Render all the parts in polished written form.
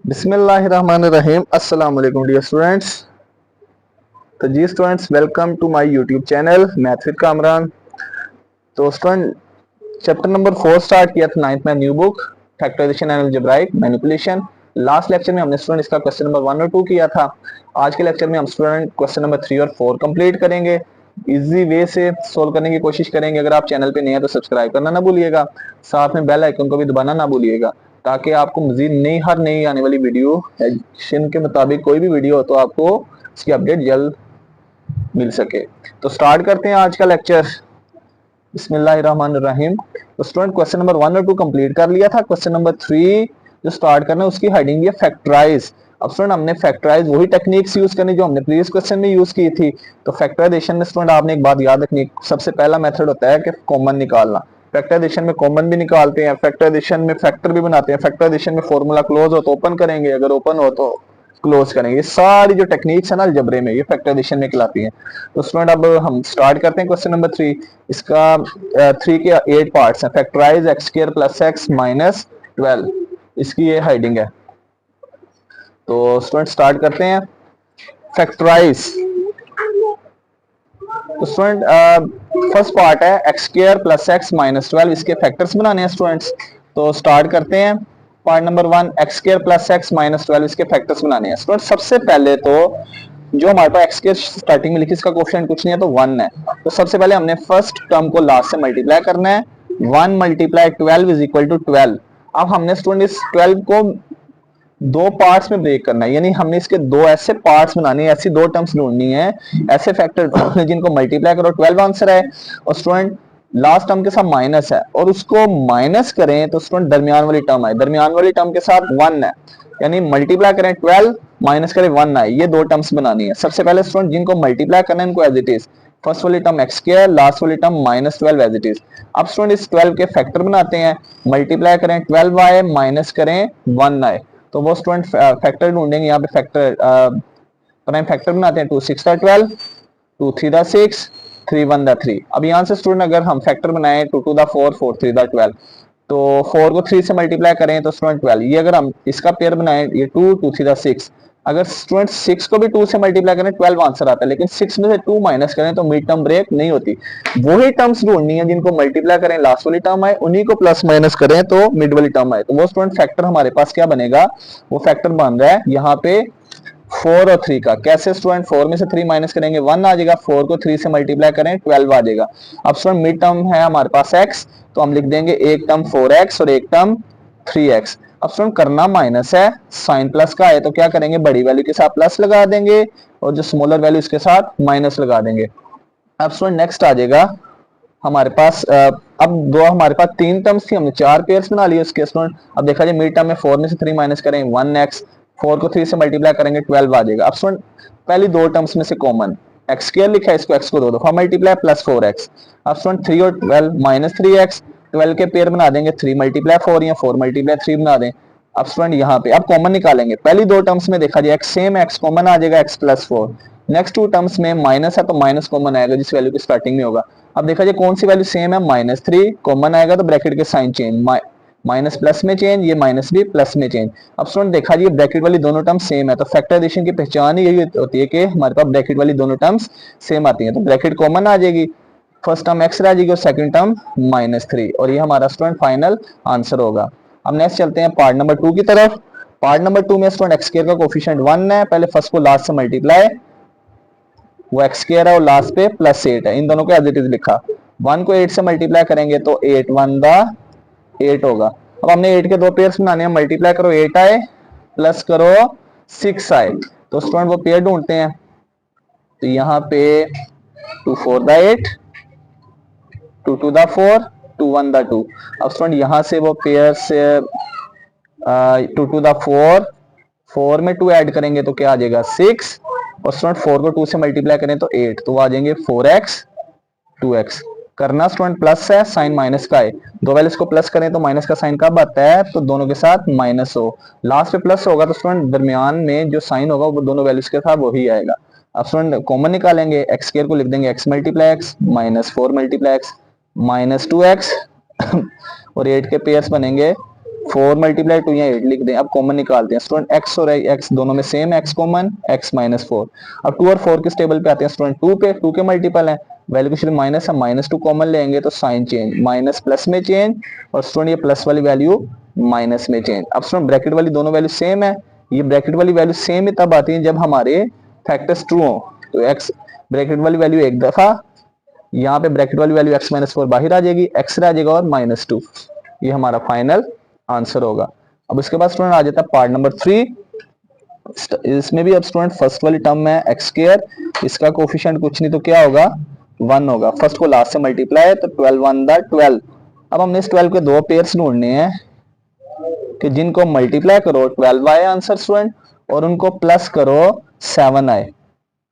बिस्मिल्लाहिर्रहमानिर्रहीम। अस्सलाम वालेकुम डियर स्टूडेंट्स। तो जी students, welcome to my YouTube channel math with Kamran. तो स्टूडेंट, चैप्टर नंबर 4 स्टार्ट किया था नाइन्थ में, new book factorisation and algebraic manipulation. Last lecture में हमने स्टूडेंट इसका क्वेश्चन नंबर 1 और 2 किया था। आज के लेक्चर में हम स्टूडेंट क्वेश्चन नंबर 3 और 4 कंप्लीट करेंगे। इजी वे से सोल्व करने की कोशिश करेंगे। अगर आप चैनल पे नए हैं तो सब्सक्राइब करना ना भूलिएगा, साथ में बेल आइकन को भी दबाना ना भूलिएगा, ताकि आपको मजीद नई आने वाली वीडियो एजुकेशन के मुताबिक कोई भी वीडियो हो तो आपको इसकी अपडेट जल्द मिल सके। तो स्टार्ट करते हैं आज का लेक्चर। बिस्मिल्लाहिर्रहमानिर्रहीम। तो स्टूडेंट, क्वेश्चन नंबर 1 और 2 कंप्लीट कर लिया था। क्वेश्चन नंबर 3 जो स्टार्ट करना है उसकी हेडिंग है फैक्टराइज। अब स्टूडेंट, हमने फैक्टराइज वही टेक्निक्स यूज करनी जो हमने प्रीवियस क्वेश्चन में यूज की थी। तो फैक्टराइजेशन में स्टूडेंट आपने एक बात याद रखनी, सबसे पहला मेथड होता है कि कॉमन निकालना। फैक्टराइजेशन में कॉमन भी निकालते हैं, फैक्टराइजेशन में फैक्टर भी बनाते हैं। फैक्टराइजेशन में फॉर्मूला क्लोज हो तो ओपन करेंगे, अगर ओपन हो तो क्लोज करेंगे। ये सारी जो टेक्निक्स है ना अलजेब्रे में, ये फैक्टराइजेशन में कहलाती है। तो स्टूडेंट, अब हम स्टार्ट करते हैं क्वेश्चन नंबर 3। इसका 3 के 8 पार्ट्स हैं। Factorise x square plus x minus 12, इसकी ये हेडिंग है। तो स्टूडेंट स्टार्ट करते हैं। फैक्टराइज। तो स्टूडेंट, फर्स्ट पार्ट है x square plus x minus 12, इसके फैक्टर्स बनाने हैं स्टूडेंट्स। तो स्टार्ट करते हैं। Part number 1, x square plus x minus 12, इसके फैक्टर्स बनाने हैं स्टूडेंट। सबसे पहले तो जो हमारे पास एक्स के स्टार्टिंग में लिखी, इसका कोफिशिएंट कुछ नहीं है तो 1 है। तो सबसे पहले हमने फर्स्ट टर्म को लास्ट से मल्टीप्लाई करना है। 1 मल्टीप्लाई 12 इज इक्वल टू 12। अब हमने स्टूडेंट इस 12 को दो पार्ट्स में ब्रेक करना है, यानी हमने इसके दो ऐसे पार्ट्स बनाने हैं, ऐसी दो टर्म्स ढूंढनी है, ऐसे फैक्टर जिनको मल्टीप्लाई करो 12 आंसर है। और स्टूडेंट, लास्ट टर्म के साथ माइनस है और उसको माइनस करें तो स्टूडेंट दरमियान वाली टर्म है, दरमियान वाली टर्म के साथ 1 है, यानी मल्टीप्लाई करें 12 माइनस करें 1 आए, ये दो टर्म्स बनानी है। सबसे पहले स्टूडेंट जिनको मल्टीप्लाई करना है इनको एज इट इज, फर्स्ट वाली टर्म एक्स स्क्वायर, लास्ट वाली term minus 12 as it is. अब स्टूडेंट इस 12 के फैक्टर बनाते हैं। मल्टीप्लाई करें 12 आए माइनस करें 1 आए, तो वो स्टूडेंट फैक्टर ढूंढेंगे। यहाँ पे फैक्टर प्राइम फैक्टर बनाते हैं। 2 6 12, 2 3 6, 3 1 3। अब यहाँ से स्टूडेंट अगर हम फैक्टर बनाए 2 2 4, 4 3 12, तो 4 को 3 से मल्टीप्लाई करें तो स्टूडेंट 12। ये अगर हम इसका पेयर बनाए, ये 2 2 3 6, अगर स्टूडेंट 6 को भी 2 से मल्टीप्लाई करें 12 आंसर आता है, लेकिन 6 में से 2 माइनस करें तो मिड टर्म ब्रेक नहीं होती। वही टर्म्स ढूंढनी है जिनको मल्टीप्लाई करें लास्ट वाली टर्म आए, उन्हीं को प्लस माइनस करें तो मिड वाली टर्म आए। तो वो स्टूडेंट फैक्टर हमारे पास क्या बनेगा, वो फैक्टर बन रहा है यहाँ पे 4 और 3 का। कैसे स्टूडेंट, 4 में से 3 माइनस करेंगे 1 आ जाएगा, 4 को 3 से मल्टीप्लाई करें 12 आ जाएगा। अब स्टूडेंट मिड टर्म है हमारे पास x, तो हम लिख देंगे एक टर्म 4x और एक टर्म 3x। अब स्टूडेंट करना माइनस है, साइन प्लस का है तो क्या करेंगे, बड़ी वैल्यू के साथ प्लस लगा देंगे और जो स्मॉलर वैल्यू इसके साथ माइनस लगा देंगे। अब स्टूडेंट नेक्स्ट आ जाएगा हमारे पास अब दो हमारे पास 3 टर्म्स थी, हमने 4 पेयर्स बना लिए उसके स्टूडेंट। अब देखा जाए मिड टर्म में 4 में से 3 माइनस करें 1x, 4 को 3 से मल्टीप्लाई करेंगे 12 आ जाएगा। अब स्टूडेंट पहली दो टर्म्स में से कॉमन एक्स स्क्वायर लिखा है, इसको x को दो दफा मल्टीप्लाई प्लस 4x। अब स्टूडेंट 3 और 12 माइनस 3x, 12 के पेयर बना देंगे 3 मल्टीप्लाई 4 या 4 मल्टीप्लाई 3 बना दें। अब स्टूडेंट यहाँ पे अब कॉमन निकालेंगे। पहली दो टर्म्स में देखा जाए सेम x कॉमन आ जाएगा, x plus 4। Next two terms में माइनस है तो माइनस कॉमन आएगा जिस वैल्यू की स्टार्टिंग में होगा। अब देखा जाए कौन सी वैल्यू सेम है, -3 कॉमन आएगा तो ब्रैकेट के साइन चेंज, माइनस प्लस में चेंज, ये माइनस भी प्लस में चेंज। अब स्टूडेंट देखा जी ब्रैकेट वाली दोनों टर्म सेम है, तो फैक्टराइजेशन की पहचान ही यही होती है कि हमारे पास ब्रैकेट वाली दोनों टर्म्स सेम आती हैं। तो ब्रैकेट कॉमन आ जाएगी, फर्स्ट टर्म एक्स रह जाएगी और सेकंड टर्म -3, और ये हमारा स्टूडेंट फाइनल आंसर होगा। अब नेक्स्ट चलते हैं पार्ट नंबर 2 की तरफ। पार्ट नंबर 2 में स्टूडेंट एक्स स्क्वायर का कोफिशिएंट 1 है, पहले फर्स्ट को लास्ट से मल्टीप्लाई, वो एक्स स्क्वायर है और लास्ट पे +8 है, इन दोनों को एज इट इज लिखा। 1 को 8 से मल्टीप्लाई करेंगे तो 8 1 दा 8 होगा। अब हमने 8 के दो पेयर्स बनाने हैं, मल्टीप्लाई करो 8 आए प्लस करो 6 आए, तो स्टूडेंट वो पेयर ढूंढते हैं। तो यहाँ पे 2 4 दा 8, 2 2 दा 4, 2 1 दा 2। अब स्टूडेंट यहाँ से वो पेयर से 2 2 दा 4, 4 में 2 ऐड करेंगे तो क्या आ जाएगा 6, और स्टूडेंट 4 को 2 से मल्टीप्लाई करें तो 8, तो आ जाएंगे 4x 2x। करना स्टूडेंट प्लस है, साइन माइनस का है, दो वैल्यूज को प्लस करें तो माइनस का साइन कब आता है, तो दोनों के साथ माइनस हो, लास्ट पे प्लस होगा तो स्टूडेंट दरमियान में जो साइन होगा वो दोनों वैल्यूज के साथ वही आएगा। अब स्टूडेंट कॉमन निकालेंगे, एक्स स्क्वायर को लिख देंगे x multiply x minus 4 multiply x -2x और 8 के पेयर्स बनेंगे 4 मल्टीप्लाई 2 यहाँ 8 लिख दें। अब कॉमन निकालते हैं स्टूडेंट, x और x दोनों में सेम है, x कॉमन, x माइनस 4। अब 2 और 4 किस टेबल पे आते हैं स्टूडेंट, 2 पे, 2 के मल्टीपल है, वैल्यू के शुरू माइनस है, -2 कॉमन लेंगे तो साइन चेंज, माइनस प्लस में चेंज, और स्टूडेंट ये प्लस वाली वैल्यू माइनस में चेंज। अब स्टूडेंट ब्रैकेट वाली दोनों वैल्यू सेम है, ये ब्रैकेट वाली वैल्यू सेम ही तब आती है जब हमारे फैक्टर्स ट्रू हो। तो x ब्रैकेट वाली वैल्यू एक दफा, यहाँ पे ब्रैकेट वाली वैल्यू x माइनस 4 बाहर आ जाएगी, x रह जाएगा और -2, ये हमारा फाइनल आंसर होगा। अब इसके बाद स्टूडेंट आ जाता है पार्ट नंबर 3। इसमें भी अब स्टूडेंट फर्स्ट वाली टर्म है एक्स स्क्वायर, इसका कोफिशिएंट कुछ नहीं तो क्या होगा, 1 होगा। फर्स्ट को लास्ट से मल्टीप्लाई, तो 12 1 दा 12। अब हमने इस 12 के दो पेयर्स ढूंढने हैं कि जिनको मल्टीप्लाई करो 12 आए आंसर स्टूडेंट, और उनको प्लस करो 7 आए।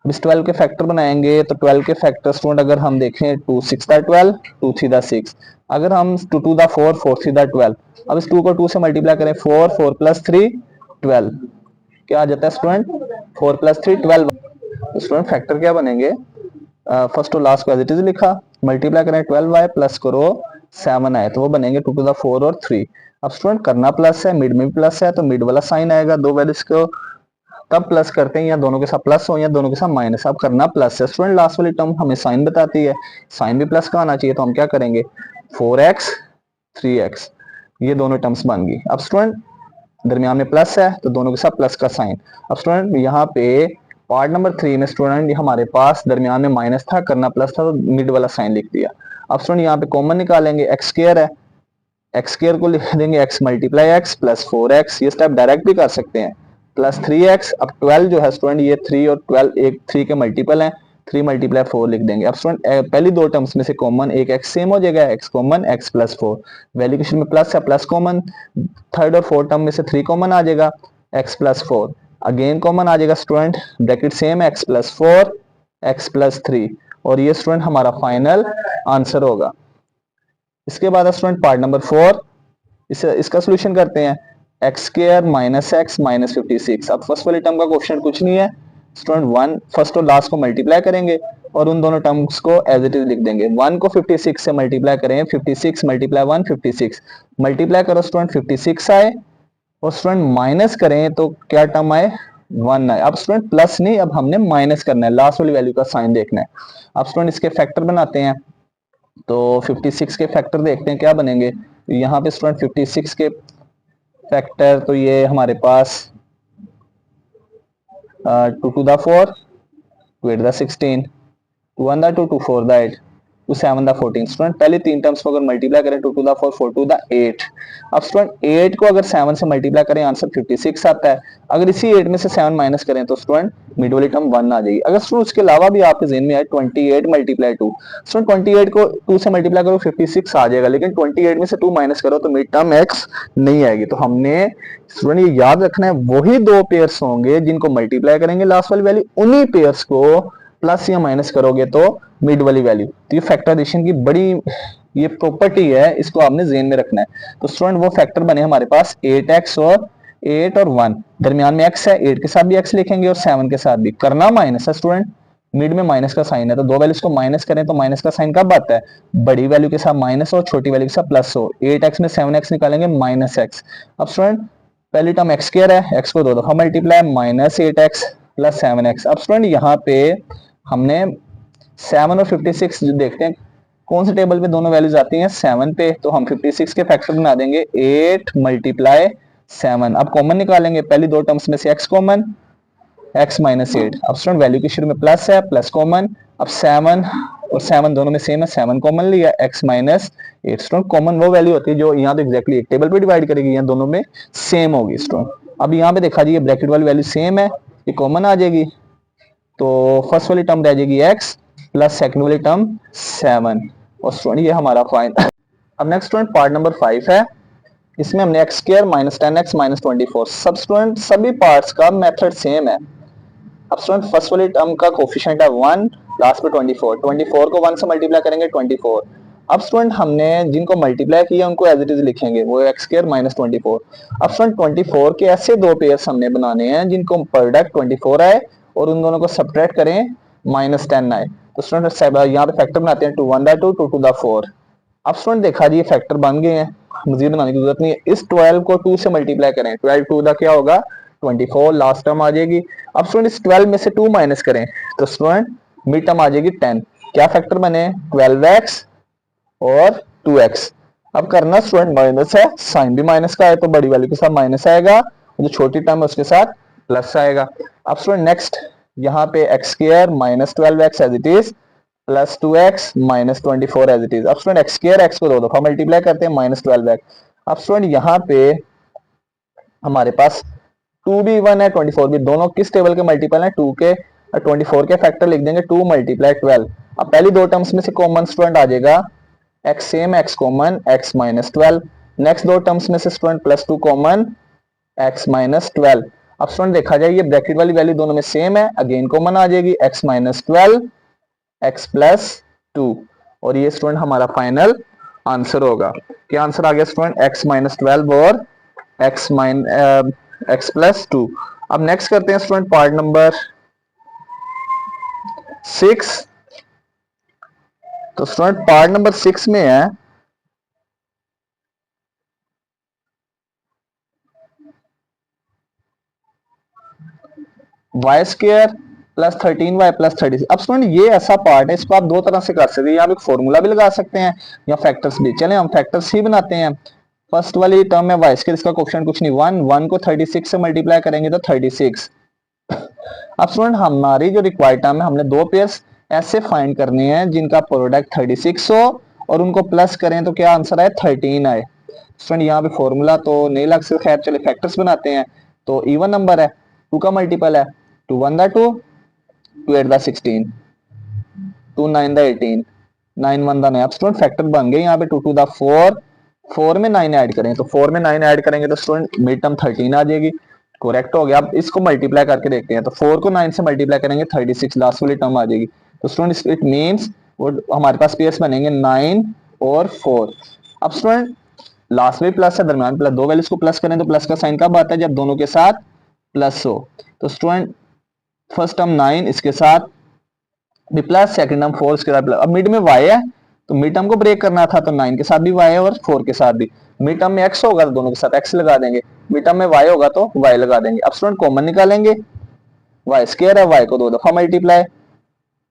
इस 12 के फैक्टर बनाएंगे, तो 12 के फैक्टर स्टूडेंट अगर हम देखें 2 6 दा 12, 2 3 दा 6, अगर हम 2 2 दा 4, 4 3 दा 12, अब इस 2 को 2 से मल्टीप्लाई करें, 4 4 प्लस 3 12, क्या आ जाता है स्टूडेंट, 4 प्लस 3 12। तो स्टूडेंट फैक्टर क्या बनेंगे, फर्स्ट और लास्ट को एज इट इज लिखा, मल्टीप्लाई करें 12 आए प्लस करो 7 आए, तो वो बनेंगे 2 टू द 4 और 3। अब स्टूडेंट करना प्लस है, मिड में भी प्लस है, तो मिड वाला साइन आएगा, दो वैल्यूज को तब प्लस करते हैं या दोनों के साथ प्लस हो या दोनों के साथ माइनस। अब करना प्लस है स्टूडेंट, लास्ट वाली टर्म हमें साइन बताती है, साइन भी प्लस का आना चाहिए, तो हम क्या करेंगे 4x 3x, ये दोनों टर्म्स बन गई। अब स्टूडेंट दरमियान में प्लस है तो दोनों के साथ प्लस का साइन। अब स्टूडेंट यहाँ पे पार्ट नंबर 3 में स्टूडेंट हमारे पास दरमियान में माइनस था, करना प्लस था, तो मिड वाला साइन लिख दिया। अब स्टूडेंट यहाँ पे कॉमन निकालेंगे, एक्स स्क्वायर है, एक्स स्क्वायर को लिख देंगे x multiply x plus 4x, ये स्टेप डायरेक्ट भी कर सकते हैं, प्लस 3x। अब 12 जो है स्टूडेंट ये 3 और 12 एक 3 के मल्टीपल हैं, 3 मल्टीप्लाई 4 लिख देंगे। अब स्टूडेंट पहली दो टर्म्स में से कॉमन एक x सेम हो जाएगा, x common x plus 4, value के शुरू में प्लस है, प्लस कॉमन, थर्ड और फोर्थ टर्म में से 3 कॉमन आ जाएगा, x प्लस 4 अगेन कॉमन आ जाएगा स्टूडेंट, ब्रैकेट सेम है, x प्लस 4 x प्लस 3, और ये स्टूडेंट हमारा फाइनल आंसर होगा। इसके बाद स्टूडेंट पार्ट नंबर 4, इसका सोल्यूशन करते हैं, x square minus x minus 56। अब फर्स्ट वाली टर्म का क्वेश्चन कुछ नहीं है स्टूडेंट, 1 फर्स्ट और लास्ट को मल्टीप्लाई करेंगे और उन दोनों टर्म्स को एज इट इज लिख देंगे। 1 को 56 से मल्टीप्लाई करें, 56 मल्टीप्लाई 1 56, मल्टीप्लाई करो स्टूडेंट 56 आए, और स्टूडेंट माइनस करें तो क्या टर्म आए 1 आए। अब स्टूडेंट प्लस नहीं, अब हमने माइनस करना है, लास्ट वाली वैल्यू का साइन देखना है। अब स्टूडेंट इसके फैक्टर बनाते हैं, तो 56 के फैक्टर देखते हैं क्या बनेंगे। यहाँ पे स्टूडेंट 56 के फैक्टर, तो ये हमारे पास 2 two the 4, 2 8 the 16, 2 1 the 2, 2 4 the 8, 2 7 the 14। Student पहले तीन टर्म्स को अगर मल्टीप्लाई करें 2 टू द 4, 4 टू द 8। अब स्टूडेंट 8 को अगर 7 से मल्टीप्लाई करें आंसर 56 आता है, अगर इसी 8 में से 7 माइनस करें तो स्टूडेंट मिड वाली टर्म 1 आ जाएगी। अगर स्टूडेंट उसके अलावा भी आपके ज़हन में आए 28 मल्टीप्लाई 2, स्टूडेंट 28 को 2 से मल्टीप्लाई करो 56 आ जाएगा, लेकिन 28 में से 2 माइनस करो तो मिड टर्म x नहीं आएगी। तो हमने स्टूडेंट ये याद रखना है, वही दो पेयर्स होंगे जिनको मल्टीप्लाई करेंगे लास्ट वाली वैल्यू, उन्हीं पेयर्स को प्लस या माइनस करोगे तो मिड वाली वैल्यू। तो ये फैक्टराइजेशन की बड़ी ये प्रॉपर्टी है, इसको आपने ज़हन में रखना है। तो स्टूडेंट वो फैक्टर बने हमारे पास 8x और 8 और 1, दरमियान में x है, 8 के साथ भी x लिखेंगे और 7 के साथ भी, करना माइनस है स्टूडेंट, मिड में माइनस का साइन है, तो दो वैल्यूज को माइनस करें तो माइनस का साइन कब आता है, बड़ी वैल्यू के साथ माइनस हो, छोटी वैल्यू के साथ प्लस हो। 8x में 7x निकालेंगे माइनस x। अब स्टूडेंट पहली टर्म x स्क्वायर है, x को दो दफा multiply, minus 8x plus 7x। अब स्टूडेंट यहाँ पे हमने 7 और 56 जो देखते हैं कौन से टेबल पे दोनों वैल्यूज आती हैं, 7 पे, तो हम 56 के फैक्टर बना देंगे 8 मल्टीप्लाई 7। अब कॉमन निकालेंगे, पहली दो टर्म्स में से x कॉमन, x माइनस 8। अब स्टूडेंट वैल्यू के शुरू में प्लस है, प्लस कॉमन, अब 7 और 7 दोनों में सेम है, 7 कॉमन लिया, x माइनस 8। स्टूडेंट कॉमन वो वैल्यू होती है जो यहाँ तो एग्जैक्टली एक टेबल पे डिवाइड करेगी, यहाँ दोनों में सेम होगी स्टूडेंट। अब यहाँ पे देखा जी ये ब्रैकेट वाली वैल्यू सेम है, ये कॉमन आ जाएगी, तो फर्स्ट वाली टर्म रह जाएगी x प्लस सेकंड वाली टर्म 7, और स्टूडेंट ये हमारा फाइनल। अब नेक्स्ट स्टूडेंट पार्ट नंबर 5 है, इसमें हमने x square minus 10x minus 24। सब स्टूडेंट सभी पार्ट्स का मेथड सेम है। अब स्टूडेंट फर्स्ट वाली टर्म का कोफिशिएंट है 1, लास्ट पे 24, 24 को 1 से मल्टीप्लाई करेंगे 24। अब स्टूडेंट हमने जिनको मल्टीप्लाई किया उनको एज इट इज लिखेंगे, वो एक्स स्क्वायर माइनस 24। अब स्टूडेंट 24 के ऐसे दो पेयर्स हमने बनाने हैं जिनको प्रोडक्ट 24 आए और उन दोनों को सब्ट्रैक्ट करें माइनस 10 आए। तो स्टूडेंट यहाँ पे फैक्टर बनाते हैं 2 1 दा 2, 2 2 दा 4। अब स्टूडेंट देखा जी ये फैक्टर बन गए हैं, मजीद बनाने की जरूरत नहीं है। इस 12 को 2 से मल्टीप्लाई करें, 12 2 का क्या होगा 24, लास्ट टर्म आ जाएगी। अब स्टूडेंट इस 12 में से 2 माइनस करें तो स्टूडेंट मिड टर्म आ जाएगी 10। क्या फैक्टर बने 12x और 2x। अब करना स्टूडेंट माइनस है, साइन भी माइनस का है तो बड़ी वाली के साथ माइनस आएगा, जो छोटी टर्म है उसके साथ प्लस आएगा। अब स्टूडेंट नेक्स्ट यहाँ पे x square minus 12x as it is plus 2x minus 24 as it is. अब स्टूडेंट एक्स स्क्वायर एक्स को दो दफा मल्टीप्लाई करते हैं माइनस 12x। अब स्टूडेंट यहाँ पे हमारे पास 2 भी 1 है 24 भी, दोनों किस टेबल के मल्टीपल हैं 2 के, 24 के फैक्टर लिख देंगे 2 मल्टीप्लाई 12। अब पहली दो टर्म्स में से कॉमन स्टूडेंट आ जाएगा x same x common x minus 12। Next दो टर्म्स में से student plus 2 common x minus 12। अब स्टूडेंट देखा जाए ये ब्रैकेट वाली वैल्यू दोनों में सेम है, अगेन कॉमन आ जाएगी x माइनस 12 x प्लस 2, और ये स्टूडेंट हमारा फाइनल आंसर होगा। क्या आंसर आ गया स्टूडेंट x माइनस 12 और x प्लस 2। अब नेक्स्ट करते हैं स्टूडेंट पार्ट नंबर 6। तो स्टूडेंट पार्ट नंबर 6 में है Y square plus 13y plus 36। अब स्टूडेंट ये ऐसा पार्ट है, इसको आप दो तरह से कर सकते हैं, या आप एक फॉर्मूला भी लगा सकते हैं या फैक्टर्स भी। चलें हम फैक्टर्स ही बनाते हैं। फर्स्ट वाली टर्म है वाई स्क्र, इसका क्वेश्चन कुछ नहीं, 1 1 को 36 से मल्टीप्लाई करेंगे तो 36। अब स्टूडेंट हमारी जो रिक्वायर्ड टर्म है, हमने दो पेयर्स ऐसे फाइंड करने हैं जिनका प्रोडक्ट 36 हो और उनको प्लस करें तो क्या आंसर आए 13 आए। स्टूडेंट यहाँ पे फॉर्मूला तो नहीं लग सकता, खैर चले फैक्टर्स बनाते हैं। तो इवन नंबर है, 2 का मल्टीपल है, 2 1 दा 2, 2 8 दा 16, 2 9 दा 18, 9 1 दा 9। अब स्टूडेंट फैक्टर बन गए यहाँ पे 2 2 दा 4, 4 में 9 ऐड करें तो 4 में 9 ऐड करेंगे तो स्टूडेंट मिड टर्म 13 आ जाएगी। करेक्ट हो गया। अब इसको मल्टीप्लाई करके देखते हैं तो 4 को 9 से मल्टीप्लाई करेंगे 36, लास्ट वाली टर्म आ जाएगी। तो स्टूडेंट इट मींस वो हमारे पास पेयर्स बनेंगे 9 और 4। अब स्टूडेंट लास्ट में प्लस है, दरम्यान प्लस, दो वैल्यूज को प्लस करें तो प्लस का साइन कब आता है जब दोनों के साथ प्लस हो। तो स्टूडेंट फर्स्ट टर्म 9 इसके साथ भी प्लस, सेकंड टर्म 4 इसके साथ प्लस। अब मिड में y है तो मिड टर्म को ब्रेक करना था तो 9 के साथ भी y है और 4 के साथ भी। मिड टर्म में x होगा तो दोनों के साथ x लगा देंगे, मिड टर्म में y होगा तो y लगा देंगे। अब स्टूडेंट कॉमन निकालेंगे, y स्क्वायर है, y को दो दफा multiply,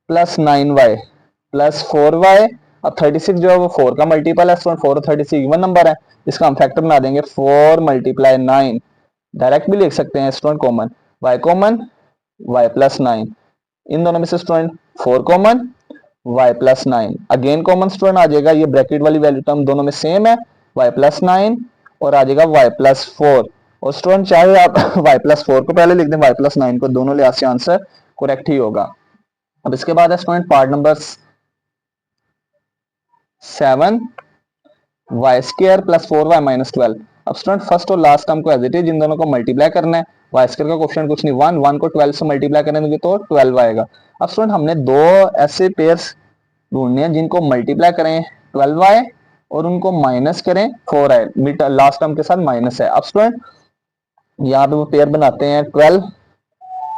plus 9y plus 4y। अब 36 जो है वो 4 का मल्टीपल है, स्टूडेंट 4 और 36 इवन नंबर है, इसका हम फैक्टर बना देंगे 4 मल्टीप्लाई 9। डायरेक्ट भी लिख सकते हैं student common, y common y plus 9, इन दोनों में से student 4 common y plus 9, again common student आ जाएगा, ये ब्रैकेट वाली वैल्यू टर्म दोनों में सेम है, y प्लस 9 और आ जाएगा y प्लस 4। और स्टूडेंट चाहे आप y प्लस 4 को पहले लिख दें y प्लस 9 को, दोनों लिहाज से आंसर करेक्ट ही होगा। अब इसके बाद है student part number 7 y square plus 4y minus 12। अब स्टूडेंट फर्स्ट और लास्ट टर्म को एज इट इज इन दोनों को मल्टीप्लाई करना है। वाई स्क्र का क्वेश्चन कुछ नहीं, 1 1 को 12 से मल्टीप्लाई करेंगे तो 12 आएगा। अब स्टूडेंट हमने दो ऐसे पेयर्स ढूंढने हैं जिनको मल्टीप्लाई करें 12 आए और उनको माइनस करें 4 आए, लास्ट टर्म के साथ माइनस है। अब स्टूडेंट यहाँ पे वो पेयर बनाते हैं 12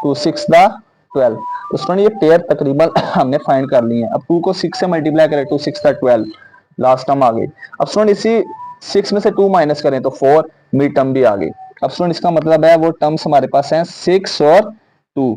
2 6 दा 12। तो स्टूडेंट ये पेयर तकरीबन हमने फाइंड कर ली है। अब 2 को 6 से मल्टीप्लाई करें 2 6 दा 12, लास्ट टर्म आ गई। अब स्टूडेंट इसी 6 में से 2 माइनस करें तो 4, मिड टर्म भी आ गई। अब स्टूडेंट इसका मतलब है वो टर्म्स हमारे पास हैं 6 और 2,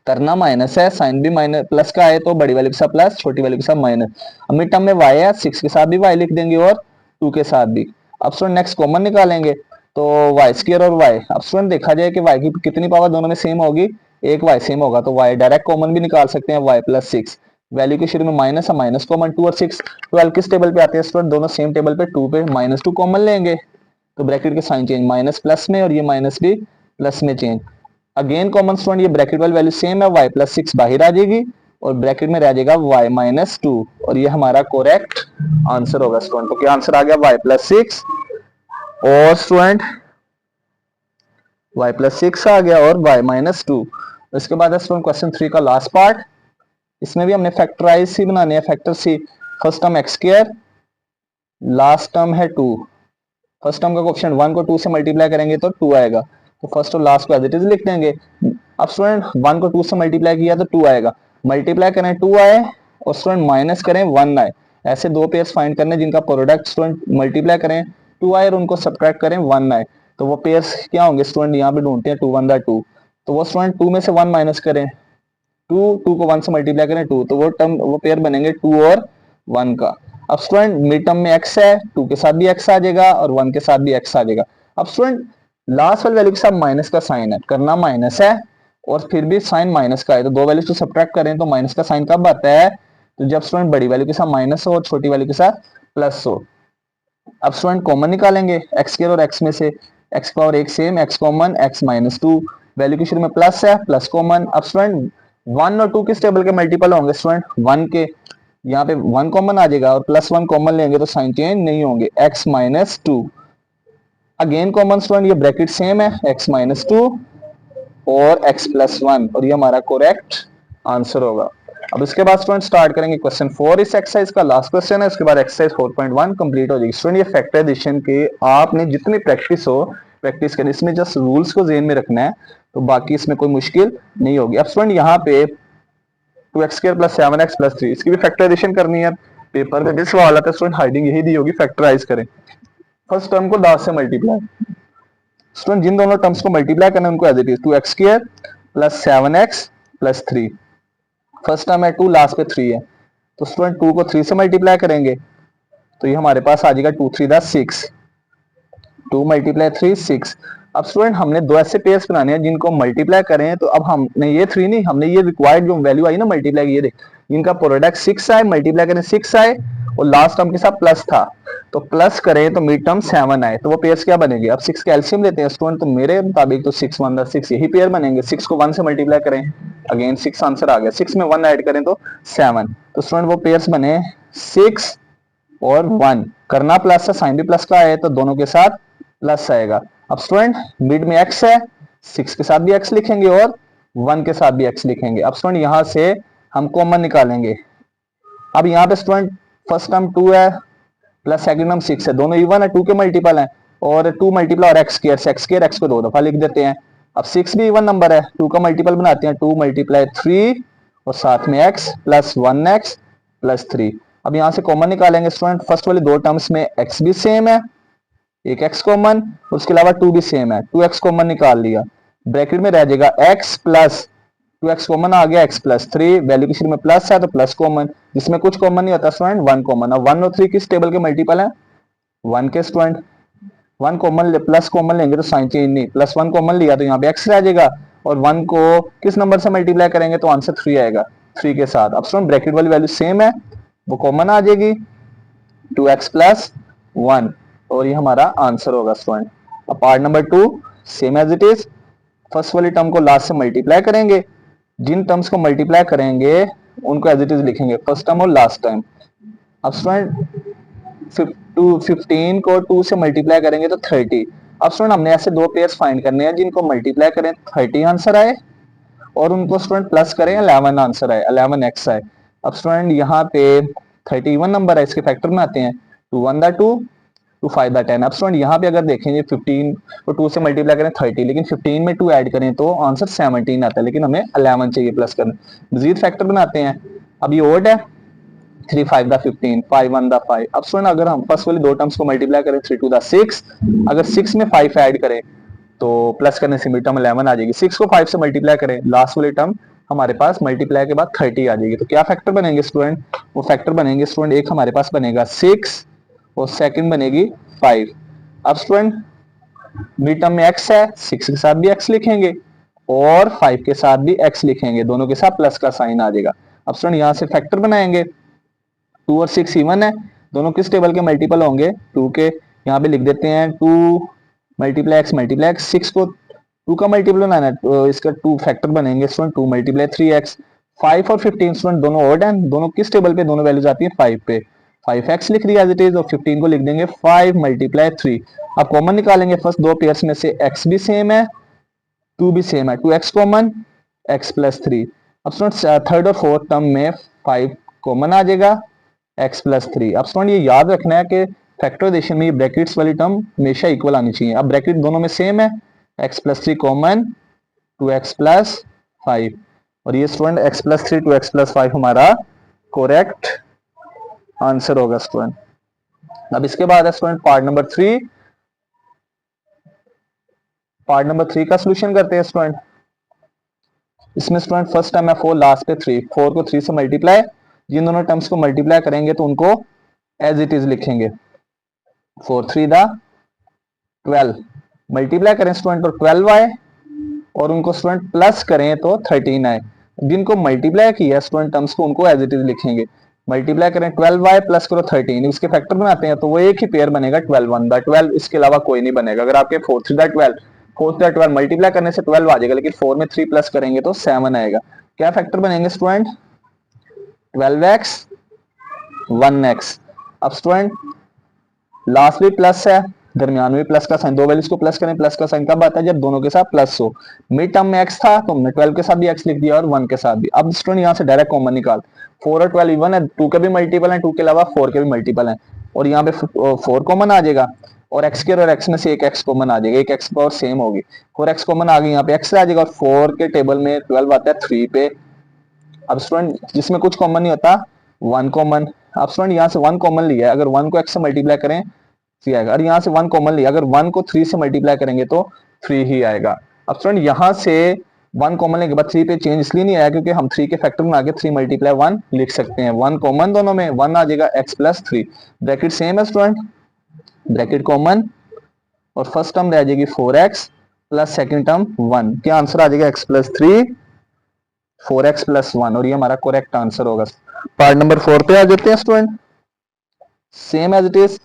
करना माइनस है, साइन भी माइनस प्लस का है तो बड़ी वाली के साथ प्लस, छोटी वाली के साथ माइनस। अब मिड टर्म में y है, 6 के साथ भी y लिख देंगे और 2 के साथ भी। अब स्टूडेंट नेक्स्ट कॉमन निकालेंगे तो वाई स्क्वायर और y। अब स्टूडेंट देखा जाए कि y की कितनी पावर दोनों में सेम होगी, एक y सेम होगा तो y डायरेक्ट कॉमन भी निकाल सकते हैं, y प्लस 6। वैल्यू के शुरू में माइनस है, माइनस कॉमन 2 और 6, 12 किस टेबल पे आते हैं स्टूडेंट, दोनों सेम टेबल पे, 2 पे माइनस 2 कॉमन लेंगे तो ब्रैकेट के साइन चेंज, माइनस प्लस में और ये माइनस भी प्लस में चेंज। अगेन कॉमन स्टूडेंट ये ब्रैकेट वाली वैल्यू सेम है, y प्लस 6 बाहर आ जाएगी और ब्रैकेट में रह जाएगा y माइनस 2, और ये हमारा करेक्ट आंसर होगा स्टूडेंट। तो क्या आंसर आ गया y प्लस 6 और स्टूडेंट y प्लस 6 आ गया और y माइनस 2। इसके बाद है स्टूडेंट क्वेश्चन 3 का लास्ट पार्ट, इसमें भी हमने फैक्टराइज ही बनाने हैं, फैक्टर सी। First term x square, last term है 2। फर्स्ट टर्म का क्वेश्चन 1 को 2 से मल्टीप्लाई करेंगे तो 2 आएगा, तो फर्स्ट और लास्ट को एज इट इज लिख देंगे। अब स्टूडेंट 1 को 2 से मल्टीप्लाई किया तो 2 आएगा, मल्टीप्लाई करें 2 आए और स्टूडेंट माइनस करें 1 आए। ऐसे दो पेयर्स फाइंड करने जिनका प्रोडक्ट स्टूडेंट मल्टीप्लाई करें 2 आए और उनको सब्ट्रैक्ट करें 1 आए, तो वो पेयर्स क्या होंगे स्टूडेंट, यहाँ पे ढूंढते हैं 2 1 दा 2, तो वो स्टूडेंट 2 में से 1 माइनस करें, 2 को 1 से मल्टीप्लाई करें 2, तो वो पेयर बनेंगे 2 और 1 का। अब स्टूडेंट मिड टर्म में x है, 2 के साथ भी x आ जाएगा और 1 के साथ भी x आ जाएगा। अब स्टूडेंट लास्ट वाली वैल्यू के साथ माइनस का साइन है, करना माइनस है और फिर भी साइन माइनस का है, तो दो वैल्यू को सब्ट्रैक्ट करें तो माइनस का साइन कब आता है, तो जब स्टूडेंट बड़ी वैल्यू के साथ माइनस हो और छोटी वैल्यू के साथ प्लस हो। अब स्टूडेंट कॉमन निकालेंगे x स्क्वायर और x में से, x पावर एक same, x common, x minus 2, value के शुरू में प्लस है, प्लस कॉमन। अब स्टूडेंट 1 और 2 किस टेबल के मल्टीपल होंगे स्टूडेंट, 1 के, यहाँ पे 1 कॉमन आ जाएगा और प्लस 1 कॉमन लेंगे तो साइन चेंज नहीं होंगे, x minus 2। Again common student, ये ब्रैकेट सेम है, x माइनस 2 और x प्लस 1, और ये हमारा करेक्ट आंसर होगा। अब इसके बाद स्टूडेंट स्टार्ट करेंगे क्वेश्चन 4 इस एक्सरसाइज का, लास्ट क्वेश्चन है, उसके बाद एक्सरसाइज 4.1 कंप्लीट हो जाएगी। स्टूडेंट ये फैक्टराइजेशन के आपने जितनी प्रैक्टिस हो प्रैक्टिस करें, इसमें जस्ट रूल्स को ज़हन में रखना है, तो बाकी इसमें कोई मुश्किल नहीं होगी। अब स्टूडेंट यहाँ पे 2x² प्लस 7x प्लस 3, इसकी भी फैक्टराइजेशन करनी है, पेपर में भी सवाल आता है स्टूडेंट, हाइडिंग यही दी होगी, फैक्टराइज करें। फर्स्ट टर्म को लास्ट से मल्टीप्लाई, स्टूडेंट जिन दोनों टर्म्स को मल्टीप्लाई करना है उनको as it is, 2x² plus 7x plus 3, first term है 2, लास्ट पे 3 है, तो स्टूडेंट 2 को 3 से मल्टीप्लाई करेंगे तो ये हमारे पास आ जाएगा 2 3 6, 2 मल्टीप्लाई 3 6। अब स्टूडेंट हमने दो ऐसे पेयर्स बनाने हैं जिनको मल्टीप्लाई करें, तो अब हमने ये 3 नहीं, हमने ये रिक्वायर्ड जो वैल्यू आई ना मल्टीप्लाई की, ये देख इनका प्रोडक्ट 6 आए, मल्टीप्लाई करें 6 आए और लास्ट टर्म के साथ प्लस था, तो प्लस करें तो मिड टर्म 7 आए, तो वो पेयर्स क्या बनेंगे। अब 6 का एलसीएम लेते हैं स्टूडेंट, तो मेरे मुताबिक तो 6 1 6 यही पेयर बनेंगे। 6 को 1 से मल्टीप्लाई करें, अगेन 6 आंसर आ गया, 6 में 1 ऐड करें तो 7, तो स्टूडेंट वो पेयर्स बने 6 और 1, करना प्लस है, साइन भी प्लस का है तो दोनों के साथ प्लस आएगा। अब स्टूडेंट मिड में x है, 6 के साथ भी x लिखेंगे और 1 के साथ भी x लिखेंगे। अब स्टूडेंट यहां से हम कॉमन निकालेंगे, अब यहाँ पे स्टूडेंट फर्स्ट टर्म 2 है प्लस सेकंड टर्म 6 है, दोनों इवन है, 2 के मल्टीपल है और 2 मल्टीपल और x स्क्वायर x को दो दफा लिख देते हैं। अब 6 भी इवन नंबर है, 2 का मल्टीपल बनाते हैं, 2 मल्टीप्लाई 3 और साथ में x प्लस 1x प्लस 3। अब यहां से कॉमन निकालेंगे स्टूडेंट, फर्स्ट वाली दो टर्म्स में x भी सेम है, एक x कॉमन, उसके अलावा 2 भी सेम है, 2x कॉमन निकाल लिया, ब्रैकेट में रह जाएगा x प्लस 2x कॉमन आ गया, x प्लस 3, वैल्यू की शुरू में प्लस है तो प्लस कॉमन, जिसमें कुछ कॉमन नहीं होता स्टूडेंट 1 कॉमन। अब 1 और 3 किस टेबल के मल्टीपल है, 1 के स्टूडेंट, 1 कॉमन प्लस कॉमन लेंगे तो साइन चेंज नहीं, प्लस 1 कॉमन लिया तो यहाँ पे x रह जाएगा और 1 को किस नंबर से मल्टीप्लाई करेंगे तो आंसर 3 आएगा, 3 के साथ। अब स्टूडेंट ब्रैकेट वाली वैल्यू सेम है, वो कॉमन आ जाएगी, 2x प्लस 1, और ये हमारा आंसर होगा स्टूडेंट। अब part number 2 same as it is, first वाली टर्म को लास्ट से मल्टीप्लाई करेंगे, जिन टर्म्स को मल्टीप्लाई करेंगे उनको एज इट इज लिखेंगे, फर्स्ट टर्म और लास्ट टर्म। अब स्टूडेंट 15 को 2 से मल्टीप्लाई करेंगे तो 30। अब स्टूडेंट हमने ऐसे दो पेयर्स फाइंड करने हैं जिनको मल्टीप्लाई करें 30 आंसर आए और उनको स्टूडेंट प्लस करें 11 आंसर आए, 11x आए। अब स्टूडेंट यहाँ पे 31 नंबर है, इसके फैक्टर में आते हैं, 2 1 दा 2, 2 5 दा 10। अब स्टूडेंट यहाँ पे अगर देखेंगे 15 को 2 से मल्टीप्लाई करें 30, लेकिन 15 में 2 ऐड करें तो आंसर 17 आता है, लेकिन हमें 11 चाहिए प्लस करना, मजीद फैक्टर बनाते हैं। अब ये ओड है, 3 5 दा 15, 5 1 दा 5। अब स्टूडेंट अगर हम फर्स्ट वाली दो टर्म्स को मल्टीप्लाई करें 3 2 दा 6, अगर 6 में 5 ऐड करें तो प्लस करने से मिड टर्म 11 आ जाएगी, 6 को 5 से मल्टीप्लाई करें, लास्ट वाली टर्म हमारे पास मल्टीप्लाई के बाद 30 आ जाएगी, तो क्या फैक्टर बनेंगे स्टूडेंट, वो फैक्टर बनेंगे स्टूडेंट, एक हमारे पास बनेगा 6 और सेकंड बनेगी 5। अब स्टूडेंट मिड टर्म में x है, 6 के साथ भी x लिखेंगे और 5 के साथ भी x लिखेंगे, दोनों के साथ प्लस का साइन आ जाएगा। अब स्टूडेंट यहाँ से फैक्टर बनाएंगे, 2 और 6 इवन है, दोनों किस टेबल के मल्टीपल होंगे, 2 के, यहाँ पे लिख देते हैं 2 मल्टीप्लाई x, 6 को 2 का मल्टीपल बनाना है तो इसका 2 फैक्टर बनेंगे स्टूडेंट, 2 मल्टीप्लाई 3x, 5 और 15 स्टूडेंट दोनों ऑड हैं, दोनों किस टेबल पे, दोनों वैल्यूज आती है 5 पे, 5x लिख दिया एज इट इज और 15 को लिख देंगे 5 मल्टीप्लाई 3। अब कॉमन निकालेंगे, फर्स्ट दो पेयर्स में से x भी सेम है, 2 भी सेम है, 2x कॉमन, x प्लस 3। अब स्टूडेंट थर्ड और फोर्थ टर्म में 5 कॉमन आ जाएगा, x प्लस 3। अब स्टूडेंट ये याद रखना है कि फैक्टराइजेशन में ये ब्रैकेट्स वाली टर्म हमेशा इक्वल आनी चाहिए। अब ब्रैकेट दोनों में सेम है, x plus 3 common, 2x plus 5, और ये student x plus 3 2x plus 5 हमारा करेक्ट आंसर होगा स्टूडेंट। अब इसके बाद है student part number three. Part number three का सोल्यूशन करते हैं स्टूडेंट। इसमें स्टूडेंट फर्स्ट टर्म है 4, लास्ट पे 3, 4 को 3 से मल्टीप्लाई, जिन दोनों टर्म्स को मल्टीप्लाई करेंगे तो उनको एज इट इज लिखेंगे। 4 3 दा 12, मल्टीप्लाई करें स्टूडेंट तो 12 आए, और उनको स्टूडेंट प्लस करें तो 13 आए। जिनको मल्टीप्लाई किया स्टूडेंट टर्म्स को उनको एज इट इज लिखेंगे। मल्टीप्लाई करें 12y प्लस करो 13, उसके फैक्टर बनाते हैं तो वो एक ही पेयर बनेगा 12 1 दा 12, इसके अलावा कोई नहीं बनेगा। अगर आपके 4 3 दा 12, 4 3 दा 12 मल्टीप्लाई करने से 12 आ जाएगा, लेकिन 4 में 3 प्लस करेंगे तो 7 आएगा। क्या फैक्टर बनेंगे स्टूडेंट? 12x 1x। अब स्टूडेंट लास्ट भी प्लस है, दरमियान में प्लस का साइन, दो वैल्यूज को प्लस करें, प्लस का साइन कब आता है? जब दोनों के साथ प्लस हो। मिड टर्म में एक्स था तो हमने 12 के साथ भी एक्स लिख दिया और 1 के साथ भी। अब स्टूडेंट यहाँ से डायरेक्ट कॉमन निकाल, 4 और 12 इवन है, 2 के भी मल्टीपल है, 2 के अलावा 4 के भी मल्टीपल है, और यहाँ पे 4 कॉमन आ जाएगा, और एक्स के और एक्स में से एक एक्स कॉमन आ जाएगा, एक एक्स पावर सेम होगी, 4x कॉमन आ गई, यहाँ पे एक्स आ जाएगा, और 4 के टेबल में 12 आता है 3 पे। अब स्टूडेंट जिसमें कुछ कॉमन नहीं होता 1 कॉमन। अब स्टूडेंट यहाँ से 1 कॉमन लिया है, अगर 1 को x से मल्टीप्लाई करें 3 आएगा, और यहाँ से 1 कॉमन लिया, अगर 1 को 3 से मल्टीप्लाई करेंगे तो 3 ही आएगा। अब स्टूडेंट यहाँ से 1 कॉमन लेने के बाद 3 पे चेंज इसलिए नहीं आया क्योंकि हम 3 के फैक्टर में आगे 3 मल्टीप्लाई 1 लिख सकते हैं। 1 कॉमन दोनों में, 1 आ जाएगा x प्लस 3, ब्रैकेट सेम है स्टूडेंट, ब्रैकेट कॉमन, और फर्स्ट टर्म रह जाएगी 4x प्लस सेकेंड टर्म 1, क्या आंसर आ जाएगा x प्लस 3 4x प्लस 1, और ये हमारा करेक्ट आंसर होगा। पार्ट नंबर 4 पे आ जाते हैं student. Same as it is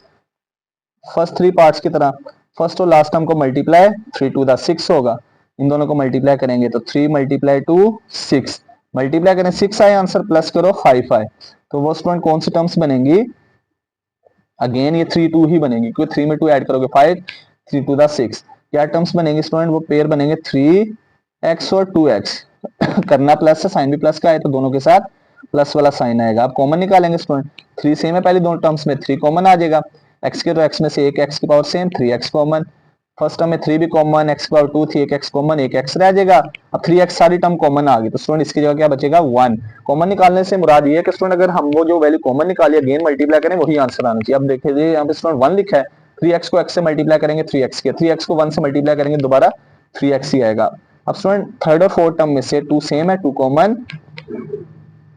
first 3 parts की तरह, फर्स्ट और लास्ट टर्म को मल्टीप्लाई, 3 टू द 6 होगा, इन दोनों को मल्टीप्लाई करेंगे तो 3 मल्टीप्लाई 2 6, मल्टीप्लाई करें 6 आए आंसर, प्लस करो 5 आए, तो वो स्टूडेंट कौन सी टर्म्स बनेंगी? अगेन ये 3 2 ही बनेगी, क्योंकि 3 में 2 ऐड करोगे 5, 3 टू द 6, क्या टर्म्स बनेंगे स्टूडेंट? वो पेयर बनेंगे 3x और 2x। करना प्लस है, साइन भी प्लस का है तो दोनों के साथ प्लस वाला साइन आएगा। आप कॉमन निकालेंगे स्टूडेंट, 3 सेम है पहले दोनों टर्म्स में, 3 कॉमन आ जाएगा, x के तो x में से एक x की power same 3x common, first term में 3 भी कॉमन, x की पावर 2 थी, एक x कॉमन, एक x रह जाएगा। अब 3x सारी टर्म कॉमन आ गई तो स्टूडेंट इसकी जगह क्या बचेगा? 1। कॉमन निकालने से मुराद ये है कि स्टूडेंट अगर हम वो जो वैल्यू कॉमन निकाली अगेन मल्टीप्लाई करें वही आंसर आना चाहिए। अब देखिए यहाँ पे स्टूडेंट 1 लिखा है, 3x को x से मल्टीप्लाई करेंगे 3x के, 3x को 1 से मल्टीप्लाई करेंगे दोबारा 3x ही आएगा। अब स्टूडेंट थर्ड और फोर्थ टर्म में से 2 सेम है, 2 कॉमन,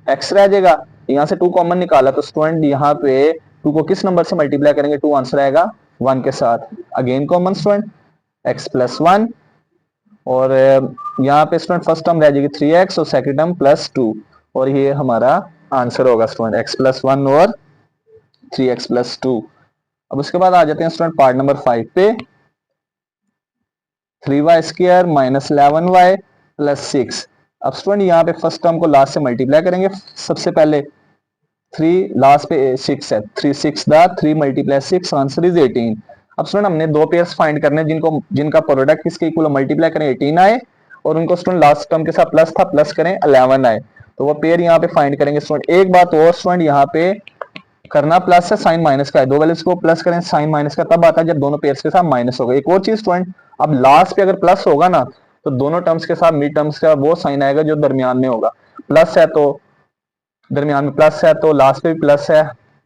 x रह जाएगा, यहाँ से 2 कॉमन निकाला तो स्टूडेंट यहाँ पे 2 को किस नंबर से मल्टीप्लाई करेंगे? 2 आंसर आएगा 1 के साथ, again common student x plus 1, और यहाँ पे स्टूडेंट फर्स्ट टर्म रह जाएगी 3x और सेकंड टर्म प्लस 2, और ये हमारा आंसर होगा स्टूडेंट x प्लस 1 और 3x प्लस 2। अब उसके बाद आ जाते हैं स्टूडेंट पार्ट नंबर 5 पे। 3y square minus 11y plus 6। अब स्टूडेंट यहाँ पे फर्स्ट टर्म को लास्ट से मल्टीप्लाई करेंगे, सबसे पहले 3 लास्ट पे 6 है, 3 6 दा 3 मल्टीप्लाई 6 आंसर इज 18। अब स्टूडेंट हमने दो पेयर्स फाइंड करने जिनका प्रोडक्ट किसके इक्वल मल्टीप्लाई करें 18 आए, और उनको स्टूडेंट लास्ट टर्म के साथ प्लस था, प्लस करें 11 आए, तो वो पेयर यहाँ पे फाइंड करेंगे स्टूडेंट। एक बात और स्टूडेंट, यहाँ पे करना प्लस है, साइन माइनस का है, दो वैल्यूज को प्लस करें साइन माइनस का तब आता है जब दोनों पेयर्स के साथ माइनस होगा। एक और चीज स्टूडेंट, अब लास्ट पे अगर प्लस होगा ना तो दोनों टर्म्स के साथ मिड टर्म्स का वो साइन आएगा जो दरमियान में होगा, प्लस है तो दरमियान में प्लस है तो लास्ट पे भी प्लस है,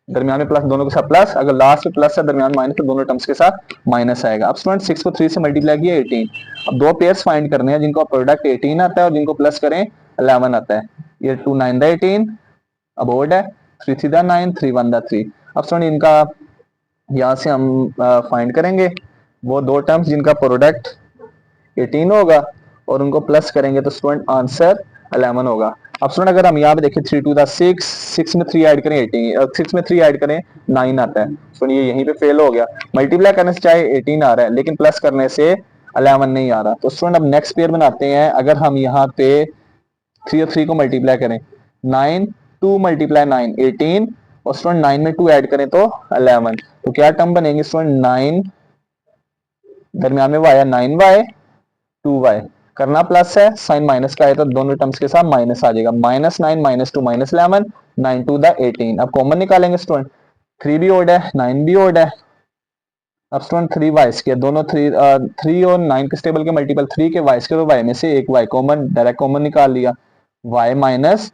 दरमियान में प्लस, दोनों के साथ प्लस, अगर लास्ट में प्लस है दरमियान माइनस तो दोनों टर्म्स के साथ माइनस आएगा। अब स्टूडेंट 6 को 3 से मल्टीप्लाई किया 18, अब दो पेयर्स फाइंड करने हैं जिनको प्रोडक्ट 18 आता है और जिनको प्लस करें 11 आता है। ये 2 9 दा 18 अबोर्ड है, 3 3 दा 9 3 1 दा 3। अब स्टूडेंट इनका यहाँ से हम फाइंड करेंगे वो दो टर्म्स जिनका प्रोडक्ट 18 होगा और उनको प्लस करेंगे तो स्टूडेंट आंसर 11 होगा। अब स्टूडेंट अगर हम यहाँ पे देखें 3 टू द 6, 6 में 3 ऐड करें 18, 6 में 3 ऐड करें 9 आता है, स्टूडेंट ये यहीं पे फेल हो गया। मल्टीप्लाई करने से चाहे 18 आ रहा है लेकिन प्लस करने से 11 नहीं आ रहा, तो स्टूडेंट अब नेक्स्ट पेयर बनाते हैं। अगर हम यहाँ पे 3 और 3 को मल्टीप्लाई करें 9, 2 मल्टीप्लाई 9 18, और स्टूडेंट 9 में 2 ऐड करें तो 11, तो क्या टर्म बनेंगे स्टूडेंट? 9 दरमियान में y है 9y 2y, करना प्लस है, साइन माइनस का है तो दोनों टर्म्स के साथ माइनस आ जाएगा, -9 -2 -11 9 टू द 18। अब कॉमन निकालेंगे स्टूडेंट, 3 भी ओड है 9 भी ओड है। अब स्टूडेंट 3y के दोनों 3 और 9 किस टेबल के मल्टीपल 3 के, y के तो y में से एक y कॉमन, डायरेक्ट कॉमन निकाल लिया, y माइनस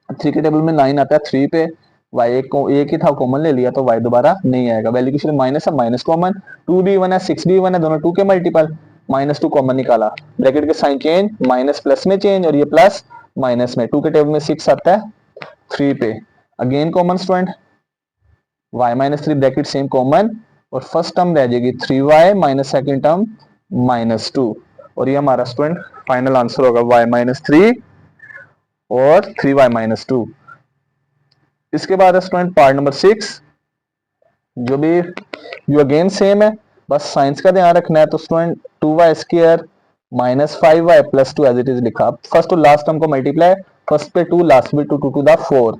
3 के टेबल में 9 आता है 3 पे, वाई एक ही था कॉमन ले लिया तो वाई दोबारा नहीं आएगा। वैल्यू की शुरू माइनस है, माइनस कॉमन, 2b1 है 6b1 है, दोनों 2 के मल्टीपल, -2 कॉमन निकाला, ब्रैकेट के साइन चेंज, माइनस प्लस में चेंज और ये प्लस माइनस में, 2 के टेबल में 6 आता है 3 पे, again common student, y-3 bracket same common और फर्स्ट टर्म रह जाएगी 3y माइनस सेकेंड टर्म -2 और ये हमारा स्टूडेंट फाइनल आंसर होगा y-3 और 3y-2। इसके बाद है स्टूडेंट पार्ट नंबर 6 जो अगेन सेम है, बस साइंस का ध्यान रखना है। तो student 2y² -5y+2 as it is लिखा, फर्स्ट और लास्ट टर्म को मल्टीप्लाई, फर्स्ट पे 2 लास्ट पे 2 टू द 4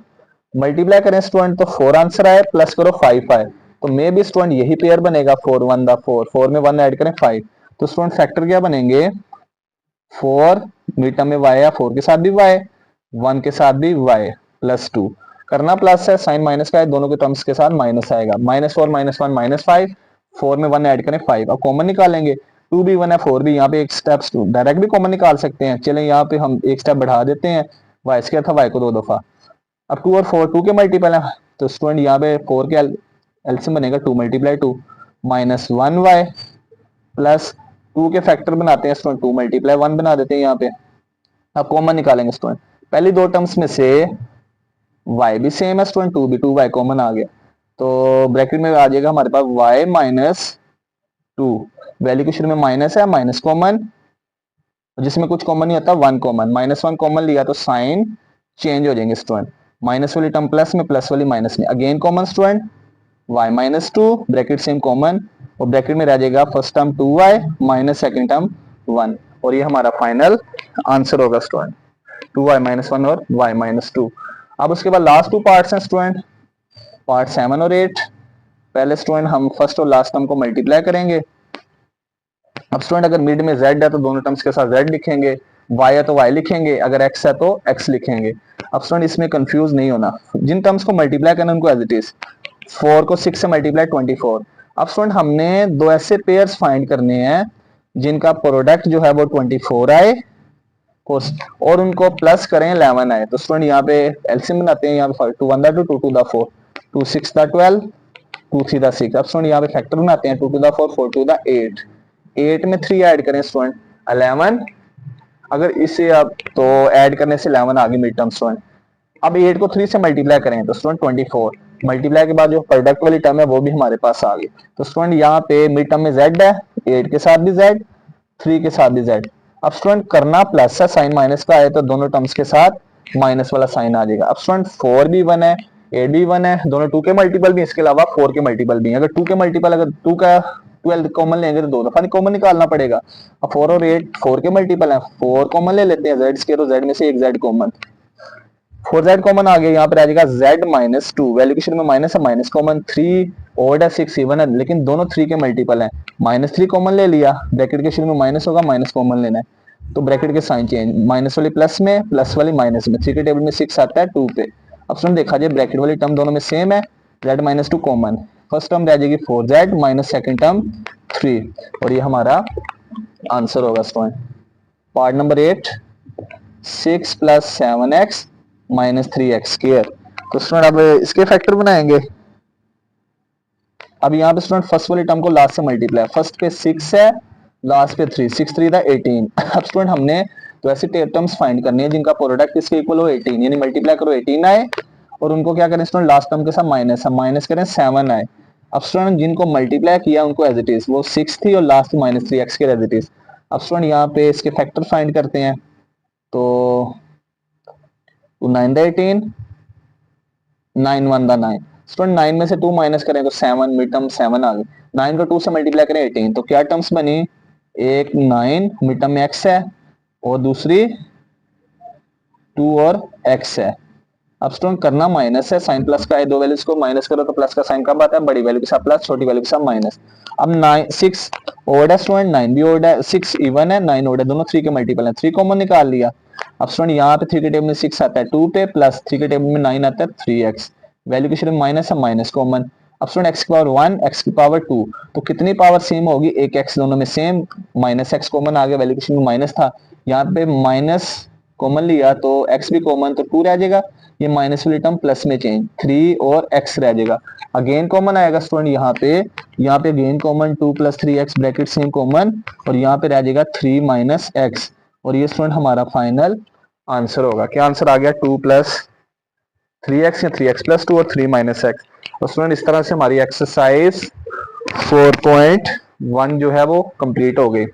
मल्टीप्लाई करें स्टूडेंट तो 4 आंसर आए, प्लस करो 5 आए, तो मे भी स्टूडेंट यही पेयर बनेगा 4 1 द 4, 4 में 1 ऐड करें 5, तो स्टूडेंट फैक्टर क्या बनेंगे 4 मिड टर्म में y है, 4 के साथ भी y, 1 के साथ भी y +2, करना प्लस है, साइन माइनस का है, दोनों के टर्म्स के साथ माइनस आएगा, -4 -1 -5, 4 में 1 ऐड करें 5, अब कॉमन निकालेंगे, 2b1 है 4b, यहाँ पे एक स्टेप डायरेक्ट भी कॉमन निकाल सकते हैं, चलें यहाँ पे हम एक स्टेप बढ़ा देते हैं, y² था y को 2 दफा, अब 2 और 4 2 के मल्टीपल है, तो स्टूडेंट यहाँ पे 4 के एलसीएम बनेगा 2 × 2 -1y प्लस 2 के फैक्टर बनाते हैं स्टूडेंट, 2 × 1 बना देते हैं यहाँ पे, अब कॉमन निकालेंगे स्टूडेंट, पहली दो टर्म्स में से y भी सेम है स्टूडेंट, 2 भी 2y कॉमन आ गया, तो ब्रैकेट में आ जाएगा हमारे पास y-2, वैल्यू के शुरू में माइनस है, माइनस कॉमन, जिसमें कुछ कॉमन नहीं होता 1 कॉमन, -1 कॉमन लिया तो साइन चेंज हो जाएंगे स्टूडेंट, माइनस वाली टर्म प्लस में, प्लस वाली माइनस में, again common student y-2 bracket same common और ब्रैकेट में रह जाएगा first term 2y minus second term 1 और ये हमारा फाइनल आंसर होगा स्टूडेंट 2y-1 और y-2। अब उसके बाद लास्ट 2 पार्ट्स हैं स्टूडेंट, पार्ट 7 और 8, पहले स्टूडेंट हम फर्स्ट और लास्ट टर्म को मल्टीप्लाई करेंगे, अब स्टूडेंट अगर मिड में z है तो दोनों टर्म्स के साथ z लिखेंगे, y है तो y लिखेंगे, अगर x है तो x लिखेंगे। अब स्टूडेंट इसमें कंफ्यूज नहीं होना, जिन टर्म्स को मल्टीप्लाई करना उनको एज इट इज, 4 को 6 से मल्टीप्लाई 24। अब स्टूडेंट हमने दो ऐसे पेयर्स फाइंड करने हैं जिनका प्रोडक्ट जो है वो 24 आए और उनको प्लस करें 11 आए, तो स्टूडेंट यहाँ पे एलसीएम बनाते हैं, यहाँ पे 2 1 2 2 2 द 4 2 6 द 12 2 3 द 6, अब स्टूडेंट यहाँ पे फैक्टर बनाते हैं 2 2 द 4 4 2 द 8, 8 में 3 ऐड करें स्टूडेंट 11, अगर इसे अब तो ऐड करने से 11 आ गई मिड टर्म स्टूडेंट, अब 8 को 3 से मल्टीप्लाई करें तो स्टूडेंट 24, मल्टीप्लाई के बाद जो प्रोडक्ट वाली टर्म है वो भी हमारे पास आ गई, तो स्टूडेंट यहाँ पे मिड टर्म में z है, 8 के साथ भी z, 3 के साथ भी z, अब स्टूडेंट करना प्लस है, साइन माइनस का है तो दोनों टर्म्स के साथ माइनस वाला साइन आ जाएगा, अब स्टूडेंट 4 भी 1 है 8 भी 1 है, दोनों 2 के मल्टीपल भी, इसके अलावा 4 के मल्टीपल भी, अगर 2 के मल्टीपल अगर 2 का 12 कॉमन लेंगे तो 2 दफा कॉमन निकालना पड़ेगा, अब 4 और 8 4 के मल्टीपल है, 4 कॉमन ले लेते हैं, z² तो z में से एक z कॉमन, 4z कॉमन आ गया, यहाँ पर आ जाएगा z-2, वैल्यू के शुरू में माइनस है, माइनस कॉमन, 3 ओड है 6 इवन है, लेकिन दोनों 3 के मल्टीपल हैं, -3 कॉमन ले लिया, ब्रैकेट के शुरू में माइनस होगा, माइनस कॉमन लेना है, तो ब्रैकेट के साइन चेंज, माइनस वाली प्लस में, प्लस वाली माइनस में, 3 के टेबल में 6 आता है 2 पे, अब सुन देखा जाए ब्रैकेट वाली टर्म दोनों में सेम है, z-2 कॉमन, फर्स्ट टर्म रह जाएगी 4z माइनस सेकेंड टर्म 3 और ये हमारा आंसर होगा student. Part number 8 6 + 7x -3x², तो स्टूडेंट अब इसके फैक्टर बनाएंगे, अब यहाँ पे स्टूडेंट फर्स्ट वाली टर्म को लास्ट से मल्टीप्लाई, फर्स्ट पे 6 है लास्ट पे 3, 6 3 दा 18, अब स्टूडेंट हमने तो ऐसे टर्म्स फाइंड करनी है जिनका प्रोडक्ट इसके इक्वल हो 18, यानी मल्टीप्लाई करो 18 आए और उनको क्या करें स्टूडेंट लास्ट टर्म के साथ माइनस है, माइनस करें 7 आए, अब स्टूडेंट जिनको मल्टीप्लाई किया उनको एज इट इज, वो 6 थी और लास्ट -3x के एज इट इज, अब स्टूडेंट यहाँ पे इसके फैक्टर फाइंड करते हैं, तो 9 दा 18 9 1 दा 9, स्टूडेंट 9 में से 2 माइनस करें तो 7, मिड टर्म 7 आ गई, 9 को 2 से मल्टीप्लाई करें 18, तो क्या टर्म्स बनी, एक 9 मिड टर्म में x है और दूसरी 2 और x है, अब स्टूडेंट करना माइनस है, साइन प्लस का है, दो वैल्यूज को माइनस करो तो प्लस का साइन कब आता है, बड़ी वैल्यू के साथ प्लस, छोटी वैल्यू के साथ माइनस, अब 9 6 ओड है स्टूडेंट, 9 भी ओड है, 6 इवन है 9 ओड है, दोनों 3 के मल्टीपल है, 3 कॉमन निकाल लिया, अब स्टूडेंट यहाँ पे 3 के टेबल में 6 आता है 2 पे, प्लस 3 के टेबल में 9 आता है 3x, वैल्यू के शुरू में माइनस है, माइनस कॉमन, अब स्टूडेंट x की पावर 1 x की पावर 2, तो कितनी पावर सेम होगी, एक x दोनों में सेम, -x कॉमन आ गया, वैल्यू के शुरू में माइनस था, यहाँ पे माइनस कॉमन लिया तो x भी कॉमन तो 2 रह जाएगा, ये माइनस वाली टर्म प्लस में चेंज, 3 और x रह जाएगा। अगेन कॉमन आएगा स्टूडेंट यहाँ पे again common 2 plus 3x bracket same common, और यहाँ पे रह जाएगा 3 माइनस एक्स, और ये स्टूडेंट हमारा फाइनल आंसर होगा। क्या आंसर आ गया? 2 प्लस 3x या 3x प्लस 2 और 3 माइनस एक्स। तो स्टूडेंट इस तरह से हमारी एक्सरसाइज 4.1 जो है वो कंप्लीट हो गई।